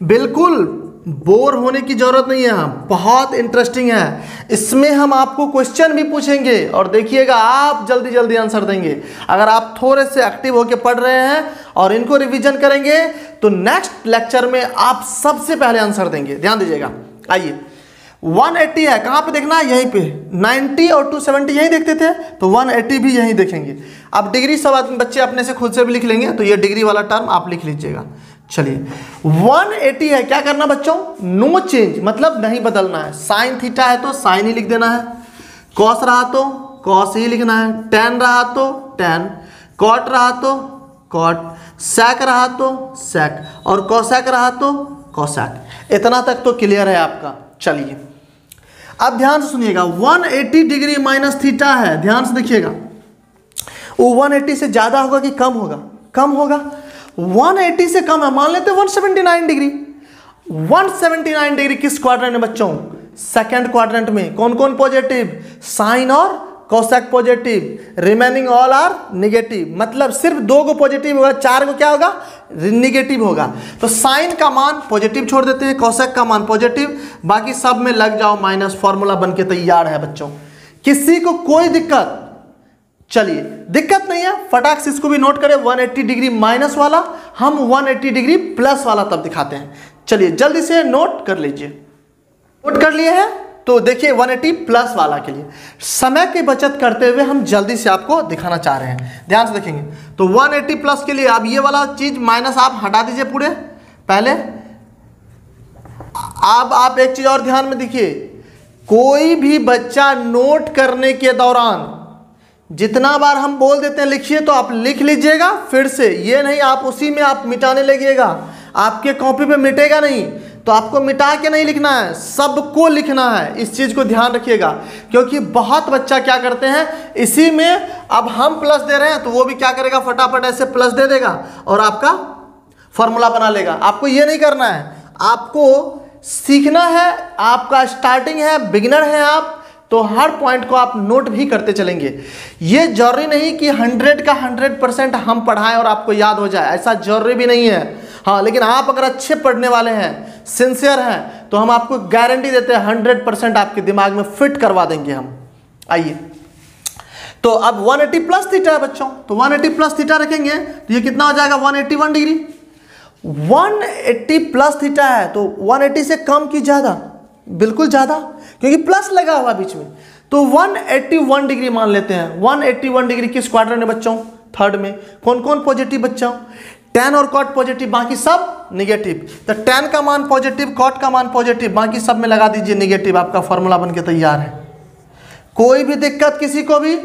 Speaker 1: बिल्कुल बोर होने की जरूरत नहीं है, बहुत इंटरेस्टिंग है। इसमें हम आपको क्वेश्चन भी पूछेंगे और देखिएगा आप जल्दी जल्दी आंसर देंगे। अगर आप थोड़े से एक्टिव होकर पढ़ रहे हैं और इनको रिवीजन करेंगे तो नेक्स्ट लेक्चर में आप सबसे पहले आंसर देंगे। ध्यान दीजिएगा। आइए 180 है, कहाँ पे देखना है? यहीं पे। 90 और 270 यहीं देखते थे तो 180 भी यहीं देखेंगे। अब डिग्री सब बच्चे अपने से खुद से भी लिख लेंगे, तो ये डिग्री वाला टर्म आप लिख लीजिएगा। चलिए 180 है, क्या करना बच्चों? नो चेंज, मतलब नहीं बदलना है। साइन थीटा है तो साइन ही लिख देना है, कॉस रहा तो कॉस ही लिखना है, टेन रहा तो टेन, कॉट रहा तो कॉट, सेक रहा तो सेक और कोसेक रहा तो कोसेक। इतना तक तो क्लियर है आपका। चलिए अब ध्यान से सुनिएगा, 180 डिग्री माइनस थीटा है, ध्यान से देखिएगा। वो 180 से ज्यादा होगा कि कम होगा? कम होगा। 180 से कम है, मान लेते हैं 179 डिग्री। 179 डिग्री किस क्वाड्रेंट में बच्चों? सेकंड क्वाड्रेंट में। कौन कौन पॉजिटिव? साइन और cosec positive, remaining all are negative. मतलब सिर्फ 2 को पॉजिटिव होगा, 4 को क्या होगा? निगेटिव होगा। तो साइन का मान पॉजिटिव छोड़ देते हैं, कोसेक का मान पॉजिटिव, बाकी सब में लग जाओ माइनस। फॉर्मूला बन के तैयार है बच्चों। किसी को कोई दिक्कत? चलिए दिक्कत नहीं है, फटाक से इसको भी नोट करें। 180 डिग्री माइनस वाला हम 180 डिग्री प्लस वाला तब दिखाते हैं। चलिए जल्दी से नोट कर लीजिए। नोट कर लिए हैं तो देखिए 180 प्लस वाला के लिए समय की बचत करते हुए हम जल्दी से आपको दिखाना चाह रहे हैं। ध्यान से देखेंगे तो 180 प्लस के लिए अब ये वाला चीज माइनस आप हटा दीजिए पूरे पहले। अब आप एक चीज और ध्यान में देखिए, कोई भी बच्चा नोट करने के दौरान जितना बार हम बोल देते हैं लिखिए तो आप लिख लीजिएगा फिर से, ये नहीं आप उसी में आप मिटाने लगिएगा, आपके कॉपी पे मिटेगा नहीं। तो आपको मिटा के नहीं लिखना है, सबको लिखना है। इस चीज को ध्यान रखिएगा, क्योंकि बहुत बच्चा क्या करते हैं इसी में, अब हम प्लस दे रहे हैं तो वो भी क्या करेगा, फटाफट ऐसे प्लस दे देगा और आपका फॉर्मूला बना लेगा। आपको ये नहीं करना है, आपको सीखना है। आपका स्टार्टिंग है, बिगिनर है आप, तो हर पॉइंट को आप नोट भी करते चलेंगे। ये जरूरी नहीं कि 100 का 100% हम पढ़ाएं और आपको याद हो जाए, ऐसा जरूरी भी नहीं है। हाँ, लेकिन आप अगर अच्छे पढ़ने वाले हैं, सिंसियर हैं, तो हम आपको गारंटी देते हैं 100% आपके दिमाग में फिट करवा देंगे हम। आइए तो अब 180 प्लस थीटा है बच्चों, तो 180 प्लस थीटा रखेंगे तो ये कितना हो जाएगा? 181 डिग्री। 180 प्लस थीटा है तो 180 से कम की ज्यादा? बिल्कुल ज्यादा, क्योंकि प्लस लगा हुआ बीच में। तो 181 डिग्री मान लेते हैं। 181 डिग्री किस क्वाड्रेंट में बच्चों? थर्ड में। कौन कौन पॉजिटिव बच्चों? tan और cot पॉजिटिव, बाकी सब निगेटिव। तो tan का मान पॉजिटिव, cot का मान पॉजिटिव, बाकी सब में लगा दीजिए निगेटिव। आपका फॉर्मूला बनके तैयार है। कोई भी दिक्कत किसी को भी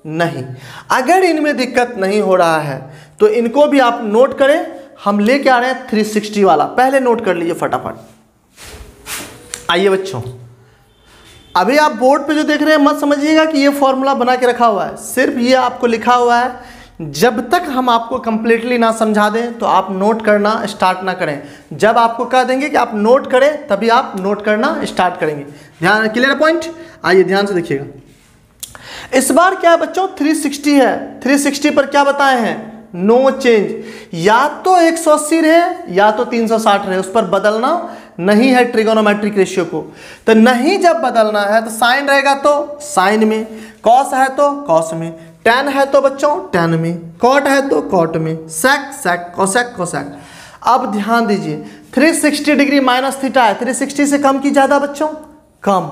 Speaker 1: नहीं। अगर इनमें दिक्कत नहीं हो रहा है तो इनको भी आप नोट करें। हम लेके आ रहे हैं 360 वाला, पहले नोट कर लीजिए फटाफट। आइए बच्चों, अभी आप बोर्ड पे जो देख रहे हैं मत समझिएगा कि ये फॉर्मूला बना के रखा हुआ है, सिर्फ ये आपको लिखा हुआ है। जब तक हम आपको कंप्लीटली ना समझा दें तो आप नोट करना स्टार्ट ना करें। जब आपको कह देंगे कि आप नोट करें तभी आप नोट करना स्टार्ट करेंगे। ध्यान, क्लियर पॉइंट? आइए ध्यान से देखिएगा। इस बार क्या है बच्चों? 360 है। 360 पर क्या बताए हैं? No change. या तो 180 रहे या तो 360 रहे, उस पर बदलना नहीं है ट्रिगोनोमेट्रिक रेशियो को। तो नहीं जब बदलना है तो साइन रहेगा तो साइन में, कॉस है तो कॉस में, tan है तो बच्चों tan में, cot है तो cot में, sec sec, cosec cosec। अब ध्यान दीजिए 360 डिग्री माइनस थीटा है, 360 से कम की ज्यादा बच्चों? कम।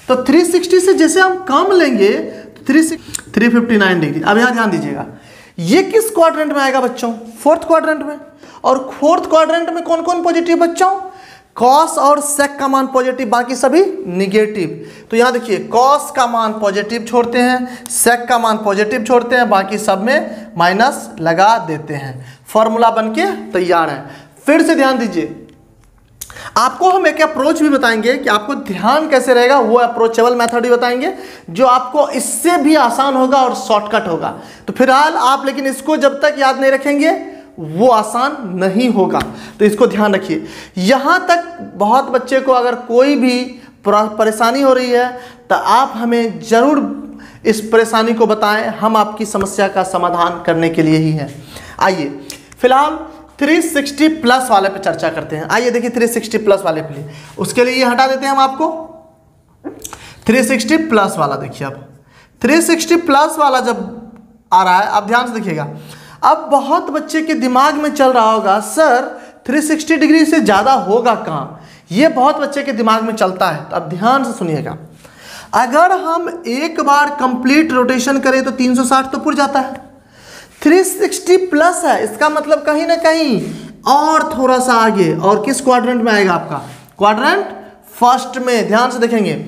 Speaker 1: तो 360 से जैसे हम कम लेंगे तो 359 डिग्री। अब यहाँ ध्यान दीजिएगा, ये किस क्वाड्रेंट में आएगा बच्चों? फोर्थ क्वाड्रेंट में। और फोर्थ क्वाड्रेंट में कौन कौन पॉजिटिव बच्चों? कॉस और सेक का मान पॉजिटिव, बाकी सभी निगेटिव। तो यहाँ देखिए कॉस का मान पॉजिटिव छोड़ते हैं, सेक का मान पॉजिटिव छोड़ते हैं, बाकी सब में माइनस लगा देते हैं। फॉर्मूला बनके तैयार है। फिर से ध्यान दीजिए, आपको हम एक अप्रोच भी बताएंगे कि आपको ध्यान कैसे रहेगा, वो अप्रोचेबल मेथड भी बताएंगे जो आपको इससे भी आसान होगा और शॉर्टकट होगा। तो फिलहाल आप लेकिन इसको जब तक याद नहीं रखेंगे वो आसान नहीं होगा, तो इसको ध्यान रखिए। यहाँ तक बहुत बच्चे को अगर कोई भी परेशानी हो रही है तो आप हमें ज़रूर इस परेशानी को बताएं, हम आपकी समस्या का समाधान करने के लिए ही हैं। आइए फिलहाल 360 प्लस वाले पे चर्चा करते हैं। आइए देखिए 360 प्लस वाले पे, उसके लिए ये हटा देते हैं हम आपको। 360 प्लस वाला देखिए, अब 360 प्लस वाला जब आ रहा है, अब ध्यान से देखिएगा। अब बहुत बच्चे के दिमाग में चल रहा होगा सर 360 डिग्री से ज़्यादा होगा कहाँ, ये बहुत बच्चे के दिमाग में चलता है। तो अब ध्यान से सुनिएगा, अगर हम एक बार कंप्लीट रोटेशन करें तो 360 तो पुर जाता है। 360 प्लस है, इसका मतलब कहीं ना कहीं और थोड़ा सा आगे, और किस क्वाड्रेंट में आएगा आपका, क्वाड्रेंट फर्स्ट में। ध्यान से देखेंगे,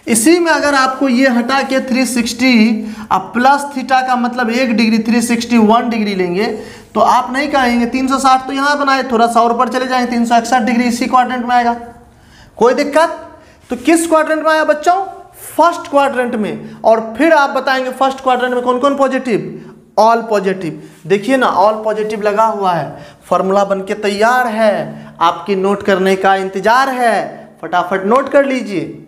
Speaker 1: इसी में अगर आपको ये हटा के 360 अब प्लस थीटा का मतलब 1 डिग्री 361 डिग्री लेंगे तो आप नहीं कहेंगे 360 तो यहाँ बनाए, थोड़ा सा और ऊपर चले जाएंगे 361 डिग्री इसी क्वाड्रेंट में आएगा, कोई दिक्कत। तो किस क्वाड्रेंट में आया बच्चों, फर्स्ट क्वाड्रेंट में। और फिर आप बताएंगे फर्स्ट क्वाड्रेंट में कौन कौन पॉजिटिव, ऑल पॉजिटिव। देखिए ना ऑल पॉजिटिव लगा हुआ है, फॉर्मूला बनके तैयार है, आपकी नोट करने का इंतजार है, फटाफट नोट कर लीजिए।